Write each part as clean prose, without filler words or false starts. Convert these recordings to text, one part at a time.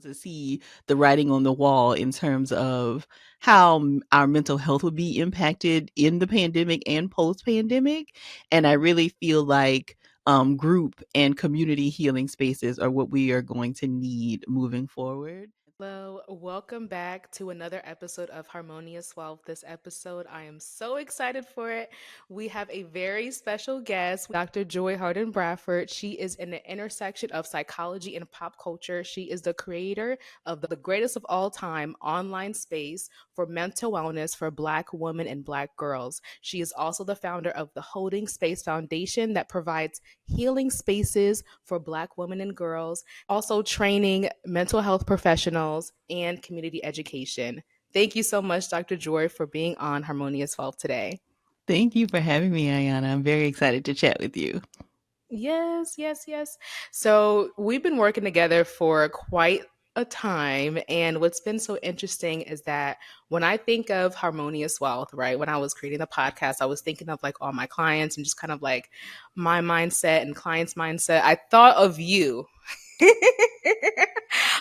to see the writing on the wall in terms of how our mental health would be impacted in the pandemic and post pandemic. And I really feel like group and community healing spaces are what we are going to need moving forward. Hello, welcome back to another episode of Harmonious Wealth. This episode, I am so excited for it. We have a very special guest, Dr. Joy Harden Bradford. She is in the intersection of psychology and pop culture. She is the creator of the greatest of all time online space for mental wellness for Black women and Black girls. She is also the founder of the Holding Space Foundation that provides healing spaces for Black women and girls, also training mental health professionals and community education. Thank you so much, Dr. Joy, for being on Harmonious Wealth today. Thank you for having me, Iyanna. I'm very excited to chat with you. Yes, yes, yes. So we've been working together for quite a time. And what's been so interesting is that when I think of Harmonious Wealth, right, when I was creating the podcast, I was thinking of like all my clients and just kind of like my mindset and clients' mindset. I thought of you.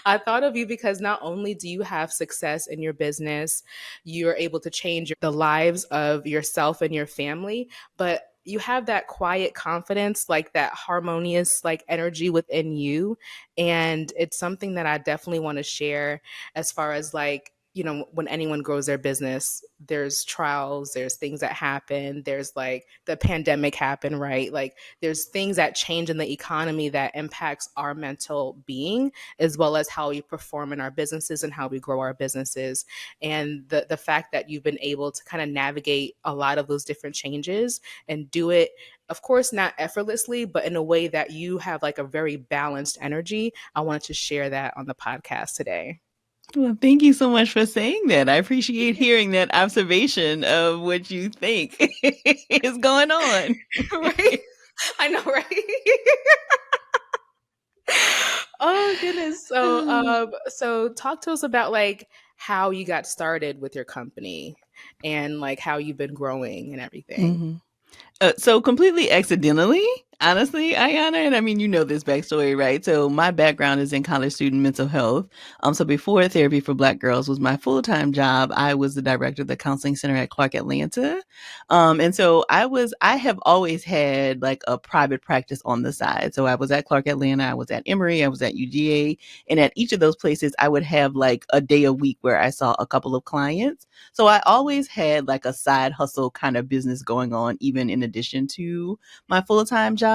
I thought of you because not only do you have success in your business, you're able to change the lives of yourself and your family, but you have that quiet confidence, like that harmonious like energy within you. And it's something that I definitely want to share as far as like, you know, when anyone grows their business, there's trials, there's things that happen, there's like the pandemic happened, right? Like there's things that change in the economy that impacts our mental being as well as how we perform in our businesses and how we grow our businesses. And the fact that you've been able to kind of navigate a lot of those different changes and do it, of course, not effortlessly, but in a way that you have like a very balanced energy. I wanted to share that on the podcast today. Well, thank you so much for saying that. I appreciate hearing that observation of what you think is going on. Right? I know, right? Oh goodness. So talk to us about like how you got started with your company and like how you've been growing and everything. Mhm. So completely accidentally, honestly, Ayana, and I mean, you know this backstory, right? So my background is in college student mental health. So before Therapy for Black Girls was my full-time job, I was the director of the counseling center at Clark Atlanta. And so I have always had like a private practice on the side. So I was at Clark Atlanta, I was at Emory, I was at UGA, and at each of those places, I would have like a day a week where I saw a couple of clients. So I always had like a side hustle kind of business going on, even in addition to my full time job.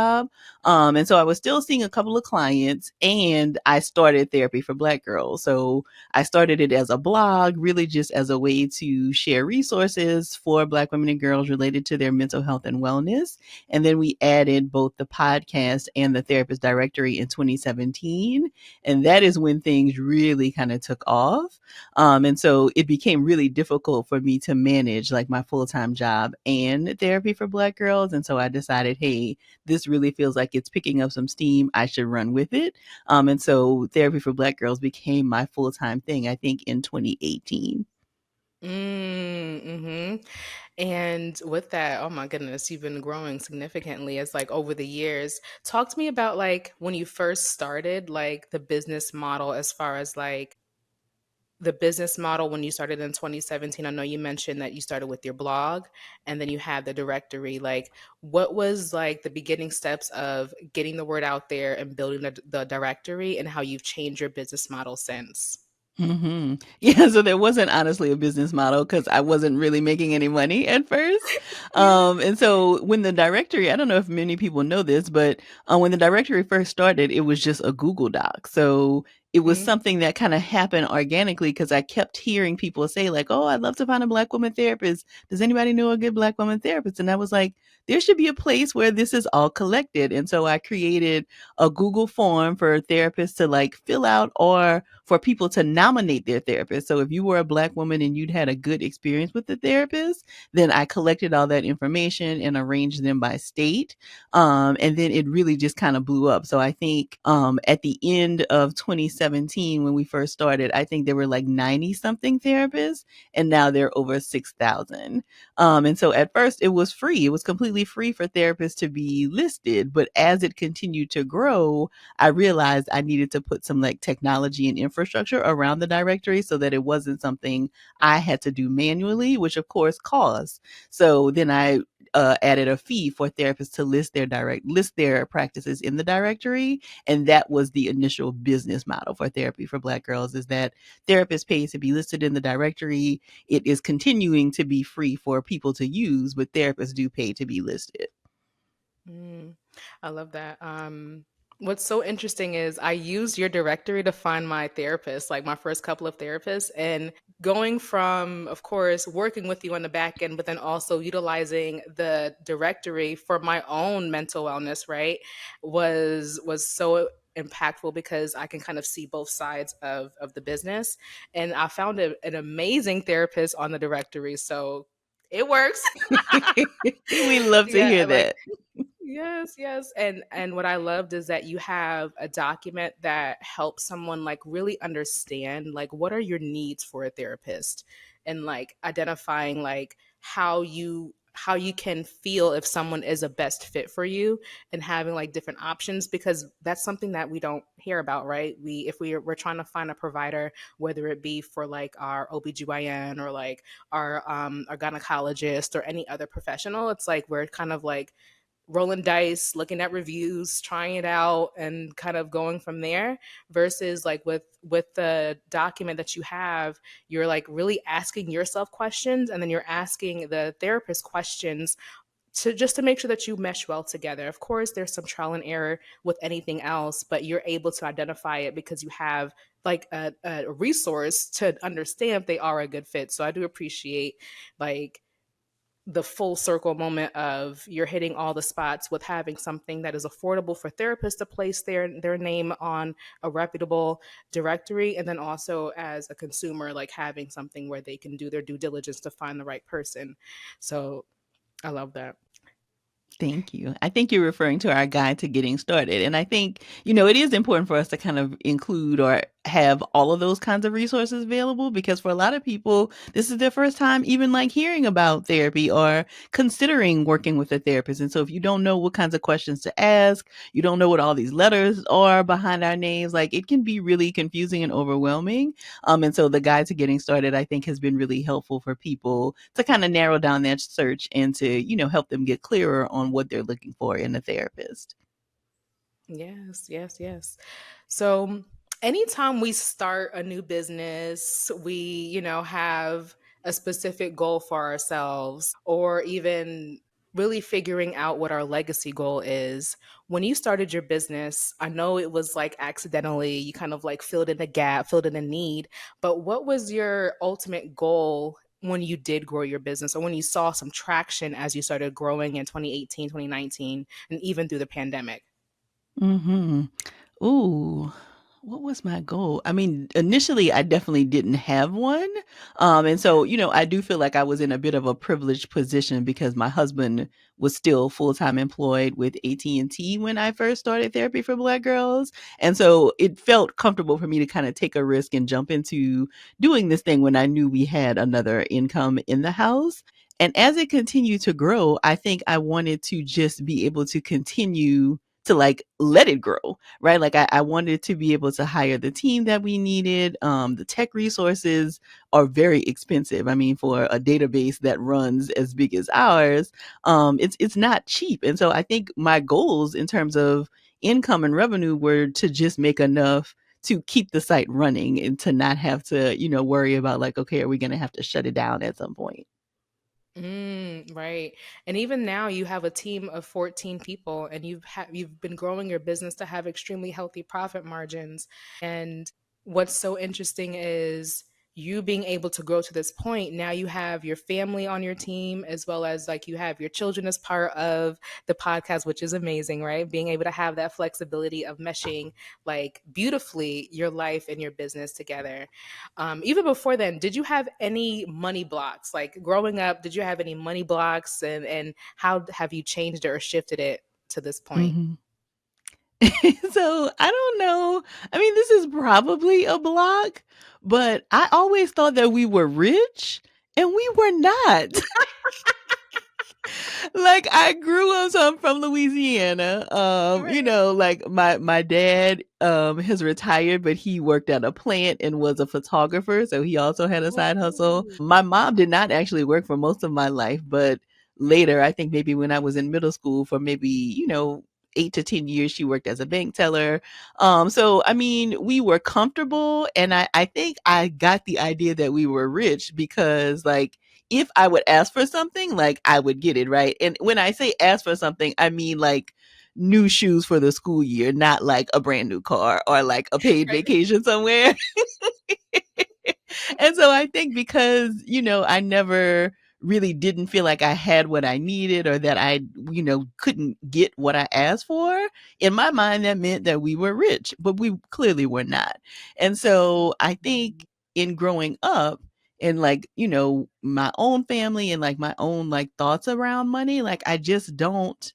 And so I was still seeing a couple of clients, and I started Therapy for Black Girls. So I started it as a blog, really just as a way to share resources for Black women and girls related to their mental health and wellness. And then we added both the podcast and the therapist directory in 2017. And that is when things really kind of took off. And so it became really difficult for me to manage like my full time job and Therapy for Black Girls. And so I decided, hey, this really feels like it's picking up some steam. I should run with it. And so Therapy for Black Girls became my full time thing, I think, in 2018. Mm-hmm. And with that, oh my goodness, you've been growing significantly as like over the years. Talk to me about like when you first started, like the business model as far as like the business model when you started in 2017. I know you mentioned that you started with your blog and then you had the directory. Like, what was like the beginning steps of getting the word out there and building the directory and how you've changed your business model since? Yeah, so there wasn't honestly a business model because I wasn't really making any money at first. Yeah. And so when the directory, I don't know if many people know this, but when the directory first started, it was just a Google Doc. So it was Mm-hmm. something that kind of happened organically because I kept hearing people say, like, oh, I'd love to find a Black woman therapist. Does anybody know a good Black woman therapist? And I was like, there should be a place where this is all collected. And so I created a Google form for therapists to like fill out or for people to nominate their therapist. So if you were a Black woman and you'd had a good experience with the therapist, then I collected all that information and arranged them by state. And then it really just kind of blew up. So I think at the end of 2017, 2017 when we first started, I think there were like 90 something therapists, and now there are over 6,000. And so at first it was free. It was completely free for therapists to be listed. But as it continued to grow, I realized I needed to put some like technology and infrastructure around the directory so that it wasn't something I had to do manually, which of course costs. So then I added a fee for therapists to list their practices in the directory, and that was the initial business model for Therapy for Black Girls. Is that therapists pay to be listed in the directory. It is continuing to be free for people to use, but therapists do pay to be listed. Mm, I love that. What's so interesting is I used your directory to find my therapist, like my first couple of therapists, and going from, of course, working with you on the back end, but then also utilizing the directory for my own mental wellness, right, was so impactful because I can kind of see both sides of the business, and I found an amazing therapist on the directory, so it works. We love to Yeah, hear like that. yes, yes. And what I loved is that you have a document that helps someone like really understand like what are your needs for a therapist and like identifying like how you can feel if someone is a best fit for you and having like different options because that's something that we don't hear about, right? We're trying to find a provider, whether it be for like our OBGYN or like our gynecologist or any other professional, it's like we're kind of like rolling dice, looking at reviews, trying it out and kind of going from there versus like with the document that you have, you're like really asking yourself questions and then you're asking the therapist questions to just to make sure that you mesh well together. Of course, there's some trial and error with anything else, but you're able to identify it because you have like a resource to understand if they are a good fit. So I do appreciate like the full circle moment of you're hitting all the spots with having something that is affordable for therapists to place their name on a reputable directory and then also as a consumer like having something where they can do their due diligence to find the right person. So I love that. Thank you. I think you're referring to our guide to getting started. And I think, it is important for us to kind of include or have all of those kinds of resources available because for a lot of people, this is their first time even like hearing about therapy or considering working with a therapist. And so if you don't know what kinds of questions to ask, you don't know what all these letters are behind our names, like it can be really confusing and overwhelming. And so the guide to getting started, I think, has been really helpful for people to kind of narrow down that search and to, help them get clearer on what they're looking for in a therapist. Yes, yes, yes. So anytime we start a new business, we, have a specific goal for ourselves or even really figuring out what our legacy goal is. When you started your business, I know it was like accidentally, you kind of like filled in a gap, filled in a need, but what was your ultimate goal when you did grow your business or when you saw some traction as you started growing in 2018, 2019, and even through the pandemic? Mm-hmm. Ooh, what was my goal? I mean, initially, I definitely didn't have one. And so, I do feel like I was in a bit of a privileged position because my husband was still full-time employed with AT&T when I first started Therapy for Black Girls. And so it felt comfortable for me to kind of take a risk and jump into doing this thing when I knew we had another income in the house. And as it continued to grow, I think I wanted to just be able to continue to like let it grow, right? Like I wanted to be able to hire the team that we needed. The tech resources are very expensive. I mean, for a database that runs as big as ours, it's not cheap. And so I think my goals in terms of income and revenue were to just make enough to keep the site running and to not have to, worry about like, okay, are we going to have to shut it down at some point? Right. And even now you have a team of 14 people and you've been growing your business to have extremely healthy profit margins. And what's so interesting is you being able to grow to this point. Now you have your family on your team as well as like you have your children as part of the podcast, which is amazing, right? Being able to have that flexibility of meshing like beautifully your life and your business together. Even before then, did you have any money blocks? Like growing up, did you have any money blocks and how have you changed it or shifted it to this point? Mm-hmm. So I don't know. I mean, this is probably a block, but I always thought that we were rich and we were not. Like I grew up, so I'm from Louisiana. Right. Like my dad has retired, but he worked at a plant and was a photographer, so he also had a side hustle. Ooh. My mom did not actually work for most of my life, but later, I think maybe when I was in middle school for maybe, 8 to 10 years, she worked as a bank teller. So I mean, we were comfortable, and I think I got the idea that we were rich because like if I would ask for something, like I would get it, right? And when I say ask for something, I mean like new shoes for the school year, not like a brand new car or like a paid Right. vacation somewhere. And so I think because, I never really didn't feel like I had what I needed or that I, couldn't get what I asked for, in my mind, that meant that we were rich, but we clearly were not. And so I think in growing up, and like, my own family and like my own like thoughts around money, like I don't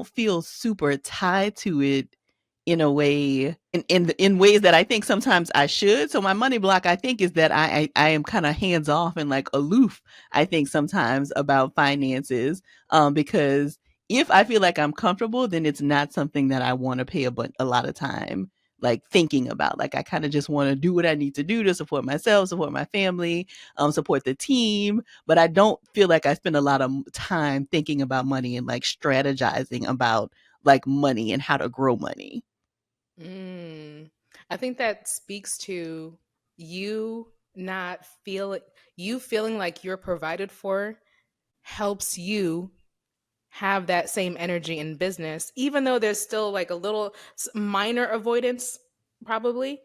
feel super tied to it in a way in ways that I think sometimes I should. So my money block, I think, is that I am kind of hands off and like aloof. I think sometimes about finances, because if I feel like I'm comfortable, then it's not something that I want to pay a lot of time like thinking about. Like I kind of just want to do what I need to do to support myself, support my family, support the team, but I don't feel like I spend a lot of time thinking about money and like strategizing about like money and how to grow money. Mm. I think that speaks to you not feeling you feeling like you're provided for helps you have that same energy in business, even though there's still like a little minor avoidance, probably.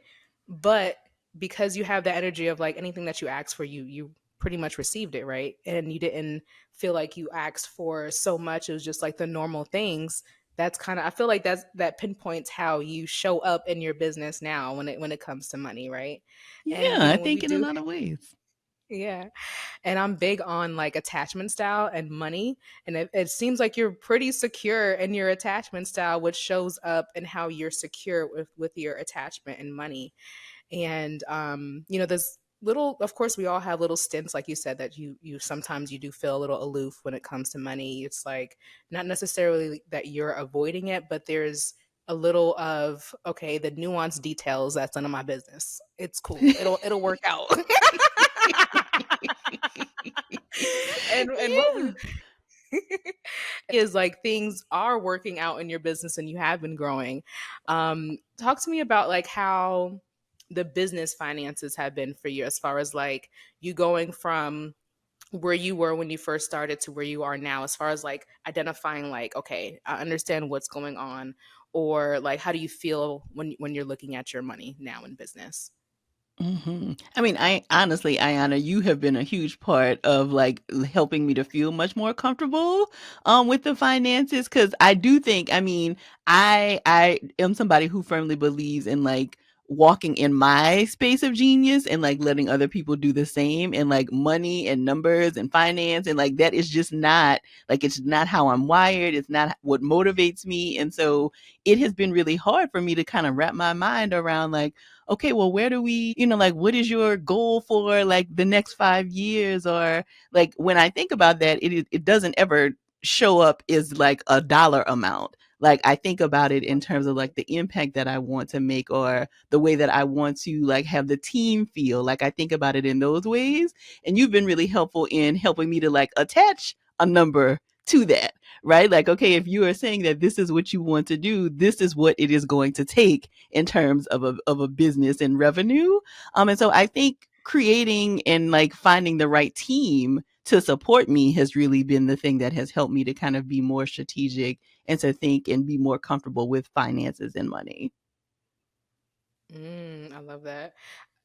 But because you have the energy of like anything that you asked for, you pretty much received it, right? And you didn't feel like you asked for so much. It was just like the normal things. That's kind of I feel like that pinpoints how you show up in your business now when it comes to money, right? Yeah, And I when we think in a do, lot of ways. yeah, and I'm big on like attachment style and money. And it seems like you're pretty secure in your attachment style, which shows up in how you're secure with your attachment and money. And there's little, of course, we all have little stints, like you said, that you sometimes you do feel a little aloof when it comes to money. It's like not necessarily that you're avoiding it, but there's a little of okay, the nuanced details, that's none of my business. It's cool. It'll work out. And what Yeah. is like things are working out in your business and you have been growing. Talk to me about like how the business finances have been for you, as far as like you going from where you were when you first started to where you are now, as far as like identifying like, okay, I understand what's going on, or like how do you feel when you're looking at your money now in business? I mean, I honestly, Ayana, you have been a huge part of like helping me to feel much more comfortable with the finances, cuz I do think, I mean, I am somebody who firmly believes in like walking in my space of genius and like letting other people do the same, and like money and numbers and finance, and like that is just not like it's not how I'm wired, it's not what motivates me. And so it has been really hard for me to kind of wrap my mind around like, okay, well, where do we, like, what is your goal for like the next 5 years? Or like, when I think about that, it doesn't ever show up as like a dollar amount. Like, I think about it in terms of like the impact that I want to make, or the way that I want to like have the team feel. Like, I think about it in those ways. And you've been really helpful in helping me to like attach a number to that, right? Like, okay, if you are saying that this is what you want to do, this is what it is going to take in terms of a business and revenue. And so I think creating and like finding the right team to support me has really been the thing that has helped me to kind of be more strategic and to think and be more comfortable with finances and money. I love that.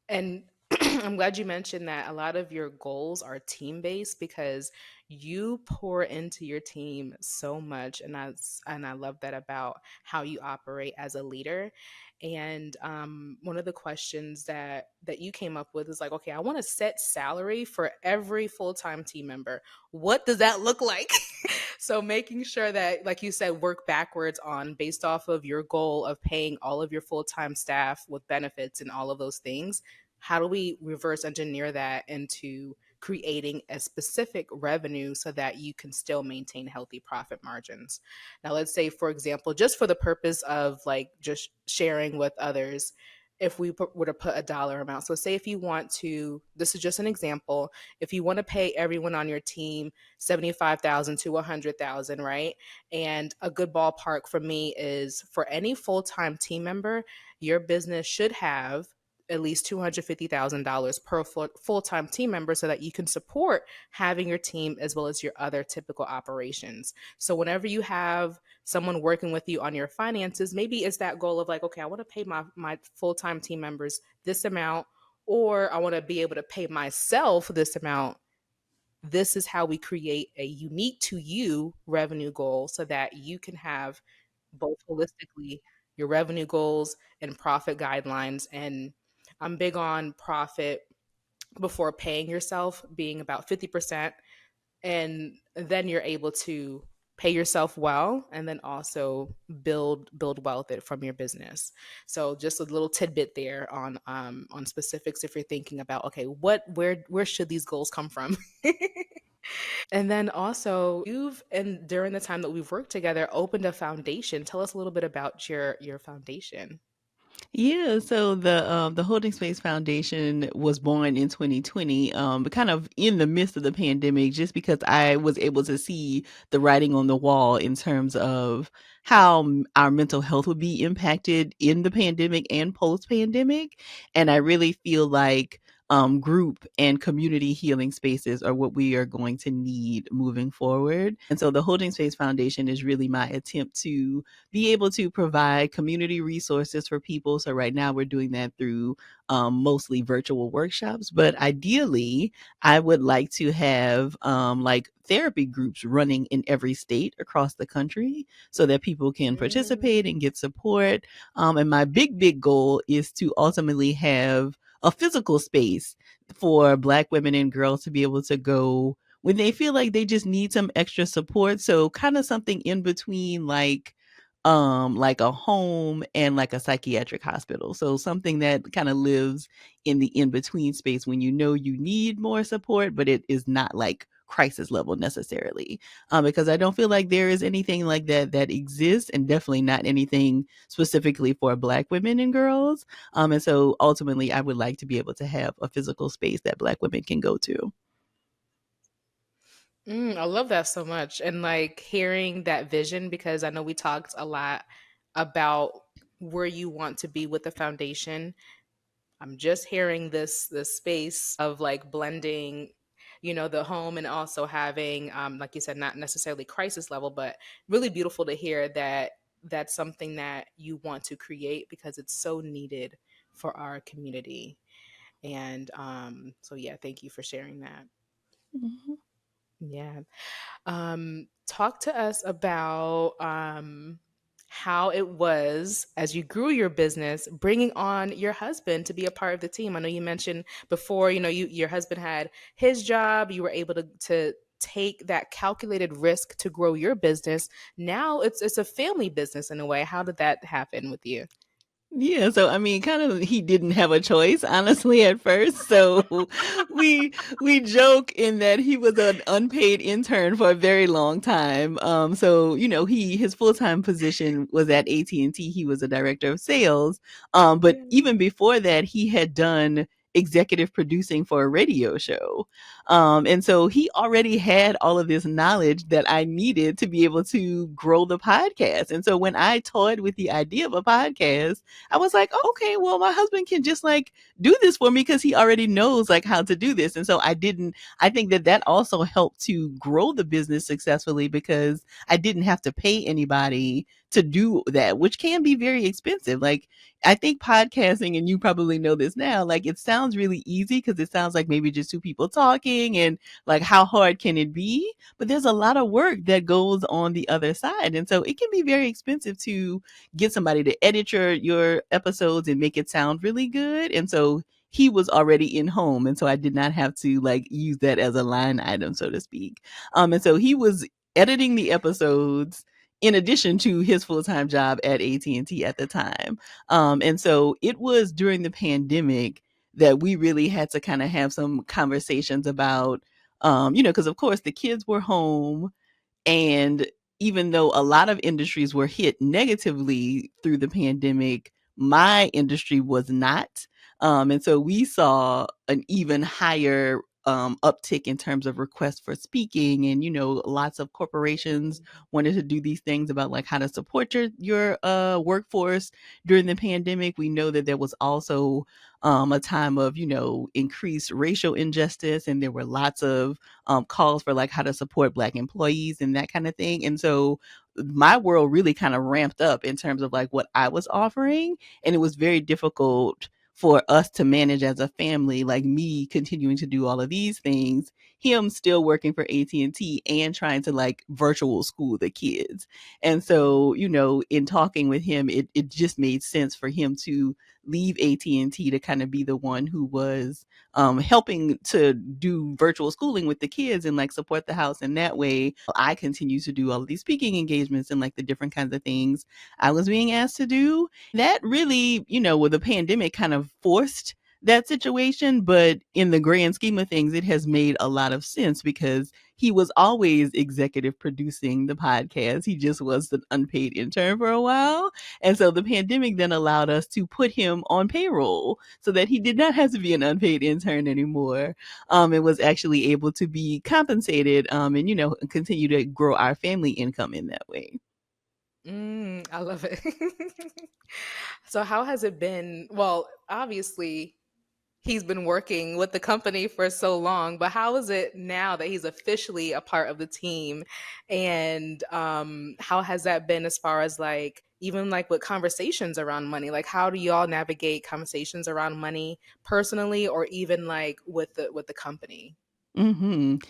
And I'm glad you mentioned that a lot of your goals are team based, because you pour into your team so much, and I love that about how you operate as a leader. And one of the questions that you came up with is like, okay, I want to set salary for every full time team member. What does that look like? So making sure that, like you said, work backwards on based off of your goal of paying all of your full-time staff with benefits and all of those things. How do we reverse engineer that into creating a specific revenue so that you can still maintain healthy profit margins? Now, let's say, for example, just for the purpose of like just sharing with others, if we were to put a dollar amount. So, say if you want to, this is just an example, if you want to pay everyone on your team 75,000 to 100,000, right? And a good ballpark for me is for any full-time team member, your business should have at least $250,000 per full-time team member so that you can support having your team as well as your other typical operations. So whenever you have someone working with you on your finances, maybe it's that goal of like, okay, I want to pay my full-time team members this amount, or I want to be able to pay myself this amount. This is how we create a unique to you revenue goal so that you can have both holistically your revenue goals and profit guidelines. And I'm big on profit before paying yourself being about 50%. And then you're able to pay yourself well and then also build wealth from your business. So just a little tidbit there on specifics if you're thinking about, okay, where should these goals come from? And then also, you've and during the time that we've worked together, opened a foundation. Tell us a little bit about your foundation. Yeah, so the Holding Space Foundation was born in 2020, but kind of in the midst of the pandemic, just because I was able to see the writing on the wall in terms of how our mental health would be impacted in the pandemic and post pandemic, and I really feel like group and community healing spaces are what we are going to need moving forward. And so the Holding Space Foundation is really my attempt to be able to provide community resources for people. So right now we're doing that through mostly virtual workshops, but ideally I would like to have like therapy groups running in every state across the country so that people can participate Mm. and get support. And my big goal is to ultimately have a physical space for Black women and girls to be able to go when they feel like they just need some extra support. So kind of something in between like a home and like a psychiatric hospital. So something that kind of lives in the in between space when you know you need more support, but it is not like crisis level necessarily. Because I don't feel like there is anything like that that exists, and definitely not anything specifically for Black women and girls. And so ultimately, I would like to be able to have a physical space that Black women can go to. I love that so much. And like hearing that vision, because I know we talked a lot about where you want to be with the foundation. I'm just hearing this space of like blending, the home and also having, like you said, not necessarily crisis level, but really beautiful to hear that that's something that you want to create because it's so needed for our community. And so yeah, thank you for sharing that. Mhm. Yeah. Talk to us about how it was as you grew your business, bringing on your husband to be a part of the team. I know you mentioned before, your husband had his job. You were able to take that calculated risk to grow your business. Now it's a family business in a way. How did that happen with you? Yeah, so I mean, kind of he didn't have a choice, honestly, at first. So we joke in that he was an unpaid intern for a very long time. So his full time position was at AT&T. He was a director of sales. But Yeah. even before that, he had done executive producing for a radio show. And so he already had all of this knowledge that I needed to be able to grow the podcast. And so when I toyed with the idea of a podcast, I was like, oh, okay, well, my husband can just like do this for me because he already knows like how to do this. And so I think that that also helped to grow the business successfully because I didn't have to pay anybody to do that, which can be very expensive. Like, I think podcasting, and you probably know this now, like it sounds really easy because it sounds like maybe just two people talking and like how hard can it be? But there's a lot of work that goes on the other side. And so it can be very expensive to get somebody to edit your episodes and make it sound really good. And so he was already in home, and so I did not have to like use that as a line item, so to speak. And so he was editing the episodes in addition to his full-time job at AT&T at the time. And so it was during the pandemic that we really had to kind of have some conversations about, because of course the kids were home, and even though a lot of industries were hit negatively through the pandemic, my industry was not. And so we saw an even higher uptick in terms of requests for speaking. And, lots of corporations wanted to do these things about like how to support your workforce during the pandemic. We know that there was also a time of, increased racial injustice, and there were lots of calls for like how to support Black employees and that kind of thing. And so my world really kind of ramped up in terms of like what I was offering, and it was very difficult for us to manage as a family, like me continuing to do all of these things, him still working for AT&T and trying to like virtual school the kids. And so, in talking with him, it just made sense for him to leave AT&T to kind of be the one who was helping to do virtual schooling with the kids and like support the house in that way. I continue to do all of these speaking engagements and like the different kinds of things I was being asked to do. That really, with the pandemic kind of forced that situation, but in the grand scheme of things, it has made a lot of sense because he was always executive producing the podcast. He just was an unpaid intern for a while. And so the pandemic then allowed us to put him on payroll so that he did not have to be an unpaid intern anymore, and was actually able to be compensated, and, continue to grow our family income in that way. I love it. So, how has it been? Well, obviously, he's been working with the company for so long, but how is it now that he's officially a part of the team? And how has that been as far as like even like with conversations around money? Like, how do y'all navigate conversations around money personally, or even like with the company?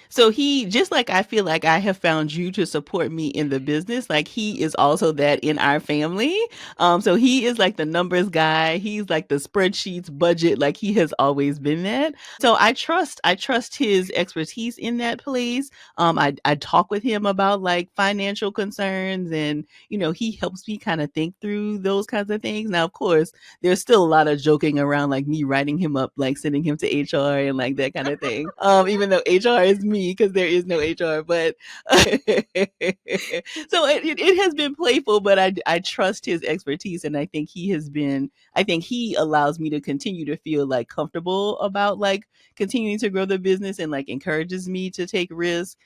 So he, just like I feel like I have found you to support me in the business, like he is also that in our family. So he is like the numbers guy. He's like the spreadsheets, budget, like he has always been that. So I trust his expertise in that place. I talk with him about like financial concerns, and he helps me kind of think through those kinds of things. Now, of course, there's still a lot of joking around, like me writing him up, like sending him to HR and like that kind of thing. Even though HR is me because there is no HR, but so it has been playful, but I trust his expertise, and I think he has been. I think he allows me to continue to feel like comfortable about like continuing to grow the business, and like encourages me to take risks.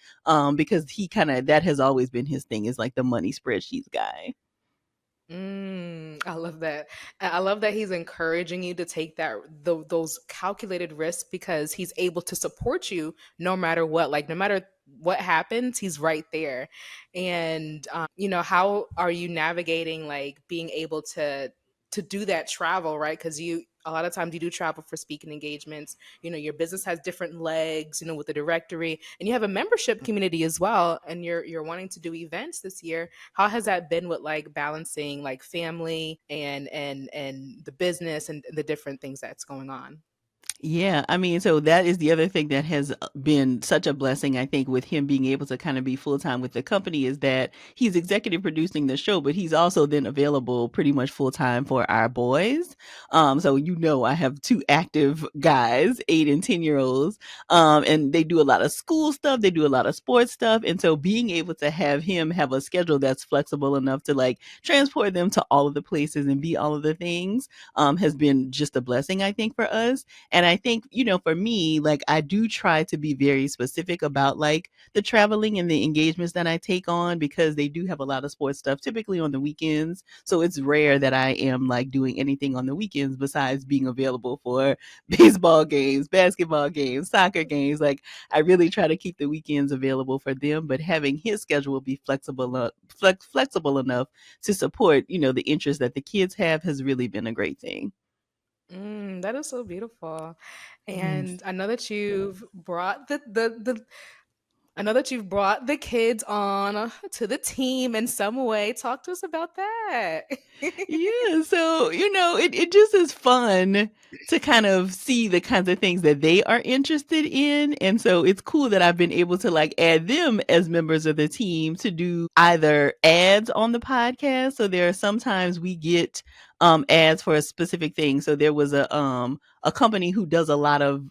Because he kind of, that has always been his thing, is like the money spreadsheets guy. I love that. I love that he's encouraging you to take those calculated risks because he's able to support you no matter what. Like no matter what happens, he's right there. And how are you navigating like being able to do that travel, right? Because you a lot of times you do travel for speaking engagements. Your business has different legs, with the directory, and you have a membership community as well. And you're wanting to do events this year. How has that been with like balancing like family and the business and the different things that's going on? Yeah, I mean, so that is the other thing that has been such a blessing, I think, with him being able to kind of be full time with the company, is that he's executive producing the show, but he's also then available pretty much full time for our boys. So I have two active guys, 8 and 10 year olds, and they do a lot of school stuff, they do a lot of sports stuff, and so being able to have him have a schedule that's flexible enough to like transport them to all of the places and be all of the things, has been just a blessing, I think, for us. And I think, for me, like I do try to be very specific about like the traveling and the engagements that I take on, because they do have a lot of sports stuff typically on the weekends. So it's rare that I am like doing anything on the weekends besides being available for baseball games, basketball games, soccer games. Like I really try to keep the weekends available for them, but having his schedule be flexible enough to support, the interest that the kids have, has really been a great thing. That is so beautiful. Yes. And I know that you've brought the I know that you've brought the kids on to the team in some way. Talk to us about that. Yeah, so, it just is fun to kind of see the kinds of things that they are interested in, and so it's cool that I've been able to, like, add them as members of the team to do either ads on the podcast. So there are sometimes we get, ads for a specific thing. So there was a company who does a lot of,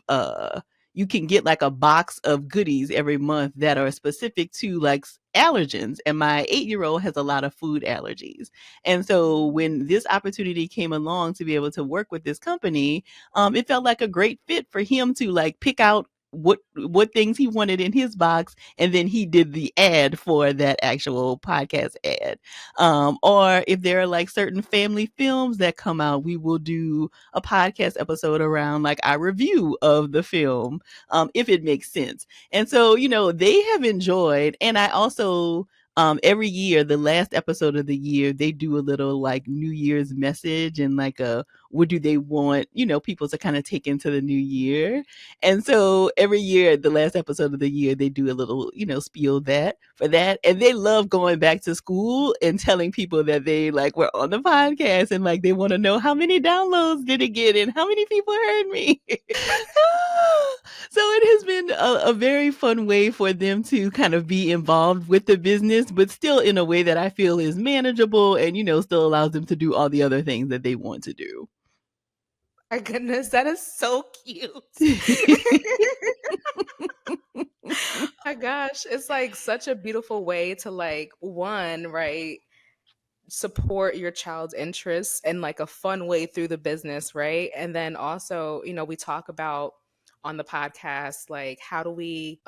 you can get, like, a box of goodies every month that are specific to, like, allergens, and my 8-year-old has a lot of food allergies. And so when this opportunity came along to be able to work with this company, it felt like a great fit for him to, like, pick out what things he wanted in his box, and then he did the ad for that actual podcast ad. Or if there are, like, certain family films that come out, we will do a podcast episode around, like, our review of the film, if it makes sense. And so, they have enjoyed, and I also, every year, the last episode of the year, they do a little, like, New Year's message and, like, a what do they want, people to kind of take into the new year. And so every year, the last episode of the year, they do a little, spiel that for that. And they love going back to school and telling people that they, like, were on the podcast, and, like, they want to know how many downloads did it get and how many people heard me. So it has been a very fun way for them to kind of be involved with the business, but still in a way that I feel is manageable and, still allows them to do all the other things that they want to do. My goodness, that is so cute. My gosh, it's like such a beautiful way to, like, one, right, support your child's interests in, like, a fun way through the business, right? And then also, we talk about on the podcast, like, how do we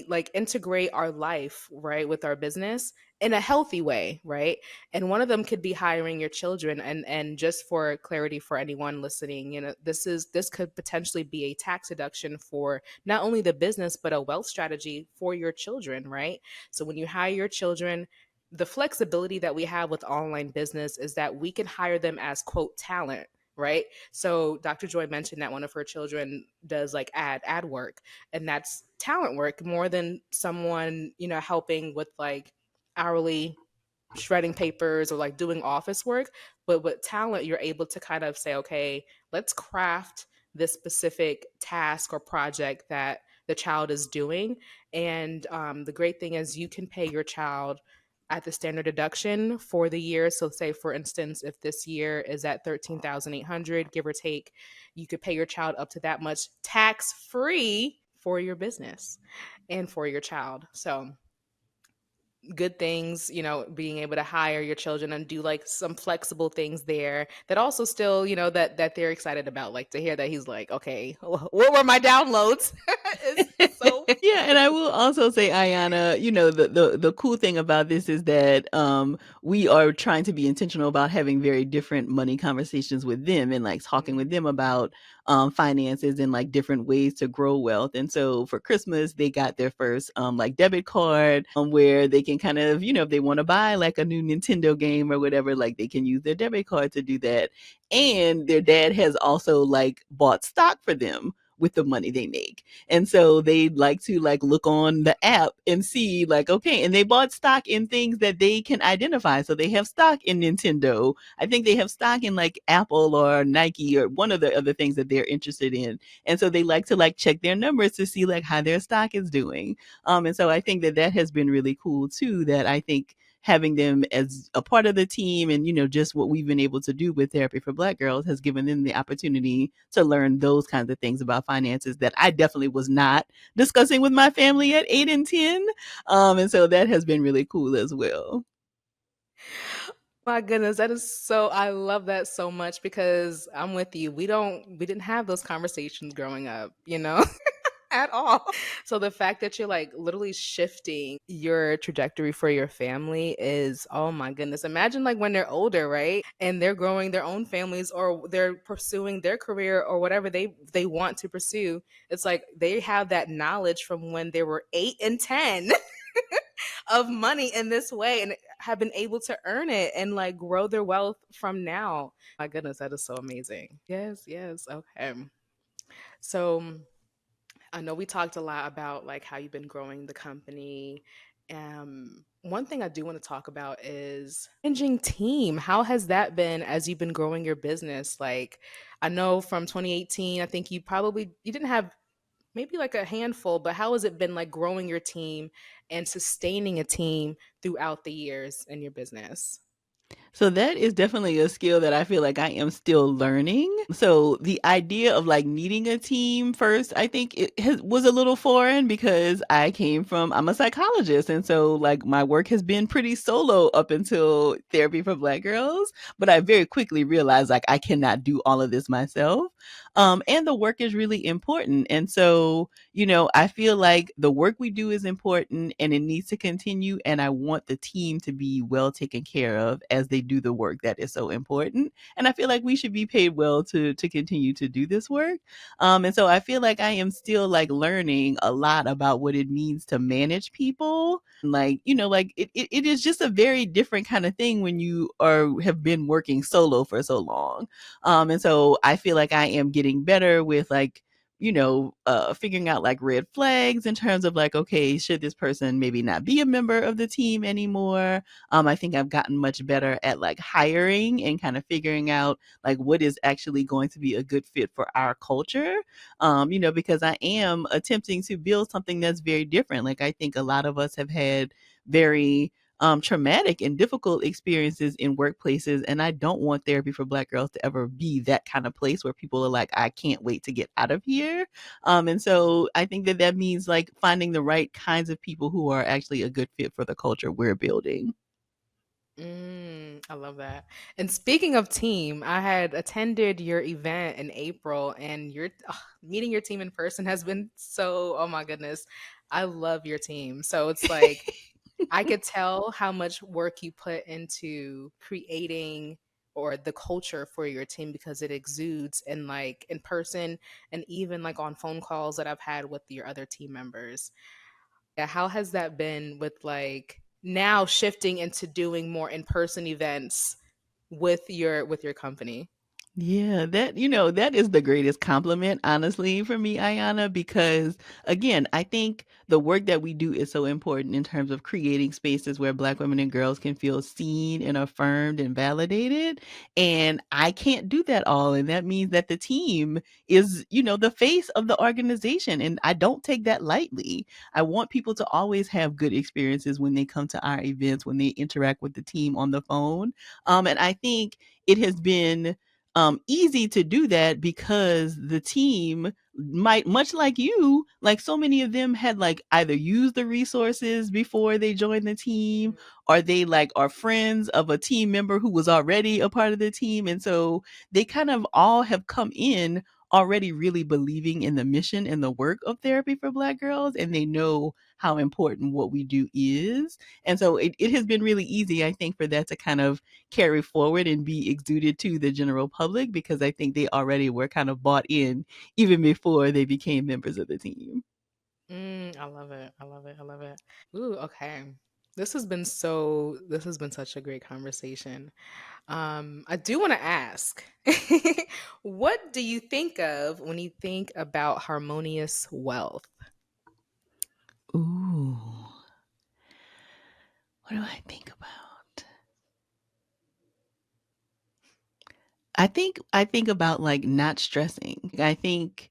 like integrate our life, right, with our business in a healthy way, right? And one of them could be hiring your children. And just for clarity for anyone listening, this could potentially be a tax deduction for not only the business but a wealth strategy for your children, right? So when you hire your children, the flexibility that we have with online business is that we can hire them as quote talent, right? So Dr. Joy mentioned that one of her children does, like, ad work, and that's talent work more than someone, helping with, like, hourly shredding papers or, like, doing office work. But with talent, you're able to kind of say, okay, let's craft this specific task or project that the child is doing. And the great thing is you can pay your child at the standard deduction for the year. So say, for instance, if this year is at 13,800, give or take, you could pay your child up to that much tax free for your business and for your child. So good things, being able to hire your children and do, like, some flexible things there that also still, that they're excited about, like, to hear that he's like, okay, what were my downloads? It's so Yeah, and I will also say, Iyanna, the cool thing about this is that we are trying to be intentional about having very different money conversations with them, and, like, talking with them about finances and, like, different ways to grow wealth. And so for Christmas, they got their first, like, debit card, where they can kind of, if they want to buy, like, a new Nintendo game or whatever, like, they can use their debit card to do that. And their dad has also, like, bought stock for them with the money they make. And so they like to, like, look on the app and see, like, okay, and they bought stock in things that they can identify. So they have stock in Nintendo. I think they have stock in, like, Apple or Nike or one of the other things that they're interested in. And so they like to, like, check their numbers to see, like, how their stock is doing. And so I think that that has been really cool too, that I think having them as a part of the team and, just what we've been able to do with Therapy for Black Girls has given them the opportunity to learn those kinds of things about finances that I definitely was not discussing with my family at 8 and 10. And so that has been really cool as well. my goodness, that is so, I love that so much because I'm with you. We didn't have those conversations growing up, at all. So the fact that you're, like, literally shifting your trajectory for your family is, oh my goodness. Imagine, like, when they're older, right? And they're growing their own families or they're pursuing their career or whatever they want to pursue. It's like they have that knowledge from when they were 8 and 10 of money in this way and have been able to earn it and, like, grow their wealth from now. My goodness, that is so amazing. Yes, yes. Okay. So I know we talked a lot about like how you've been growing the company. One thing I do want to talk about is managing team. How has that been as you've been growing your business? Like, I know from 2018, I think you didn't have maybe like a handful, but how has it been like growing your team and sustaining a team throughout the years in your business? So that is definitely a skill that I feel like I am still learning. So the idea of like needing a team first, I think was a little foreign because I'm a psychologist. And so like my work has been pretty solo up until therapy for Black girls. But I very quickly realized like I cannot do all of this myself. And the work is really important. And so, I feel like the work we do is important and it needs to continue. And I want the team to be well taken care of as they do the work that is so important. And I feel like we should be paid well to continue to do this work. And so I feel like I am still like learning a lot about what it means to manage people. Like, like it is just a very different kind of thing when you have been working solo for so long. And so I feel like I am getting better with like, figuring out like red flags in terms of like, okay, should this person maybe not be a member of the team anymore? I think I've gotten much better at like hiring and kind of figuring out like what is actually going to be a good fit for our culture. Because I am attempting to build something that's very different. Like I think a lot of us have had very traumatic and difficult experiences in workplaces. And I don't want therapy for Black girls to ever be that kind of place where people are like, I can't wait to get out of here. And so I think that means like finding the right kinds of people who are actually a good fit for the culture we're building. I love that. And speaking of team, I had attended your event in April, and meeting your team in person has been so, oh my goodness, I love your team. So it's like I could tell how much work you put into creating or the culture for your team because it exudes in like in person and even like on phone calls that I've had with your other team members. Yeah, how has that been with like now shifting into doing more in-person events with your company? Yeah, that is the greatest compliment, honestly, for me, Ayana, because again, I think the work that we do is so important in terms of creating spaces where Black women and girls can feel seen and affirmed and validated. And I can't do that all. And that means that the team is, the face of the organization. And I don't take that lightly. I want people to always have good experiences when they come to our events, when they interact with the team on the phone. And I think it has been easy to do that because the team might, much like you, like so many of them had like either used the resources before they joined the team, or they like are friends of a team member who was already a part of the team. And so they kind of all have come in already really believing in the mission and the work of therapy for Black girls, and they know how important what we do is. And so it has been really easy, I think, for that to kind of carry forward and be exuded to the general public because I think they already were kind of bought in even before they became members of the team. I love it. I love it. I love it. Ooh, okay. This has been such a great conversation. I do want to ask, what do you think of when you think about harmonious wealth? Ooh, what do I think about? I think about like not stressing. I think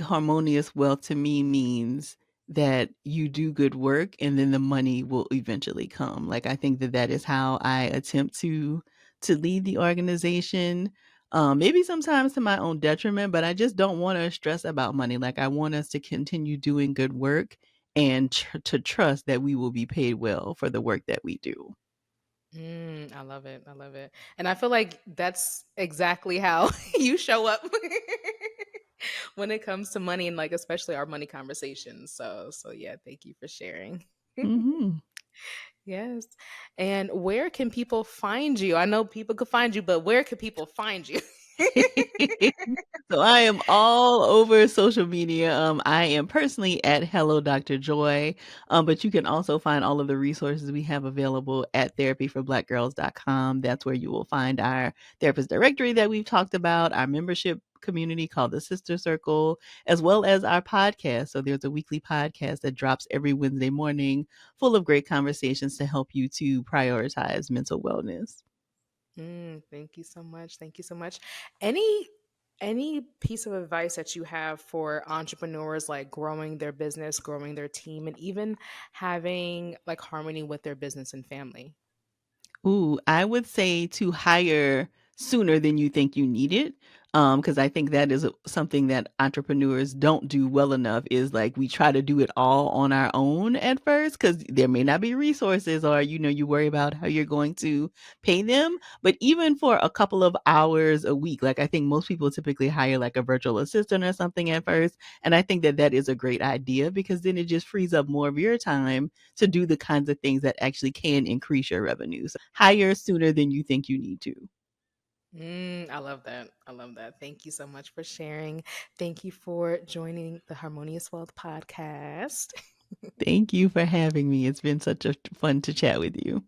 harmonious wealth to me means that you do good work and then the money will eventually come. Like I think that is how I attempt to lead the organization. Maybe sometimes to my own detriment, but I just don't want to stress about money. Like I want us to continue doing good work and to trust that we will be paid well for the work that we do. I love it. I love it. And I feel like that's exactly how you show up when it comes to money and like especially our money conversations. So yeah, thank you for sharing. Hmm. Yes. And where can people find you? I know people could find you, but where can people find you? So I am all over social media. I am personally at Hello Dr. Joy, but you can also find all of the resources we have available at therapyforblackgirls.com. That's where you will find our therapist directory that we've talked about, our membership community called the Sister Circle, as well as our podcast. So there's a weekly podcast that drops every Wednesday morning, full of great conversations to help you to prioritize mental wellness. Thank you so much. Thank you so much. Any any piece of advice that you have for entrepreneurs like growing their business, growing their team, and even having like harmony with their business and family? Ooh, I would say to hire sooner than you think you need it. Because I think that is something that entrepreneurs don't do well enough is like we try to do it all on our own at first because there may not be resources or, you worry about how you're going to pay them. But even for a couple of hours a week, like I think most people typically hire like a virtual assistant or something at first. And I think that that is a great idea because then it just frees up more of your time to do the kinds of things that actually can increase your revenues. Hire sooner than you think you need to. I love that. I love that. Thank you so much for sharing. Thank you for joining the Harmonious Wealth podcast. Thank you for having me. It's been such a fun to chat with you.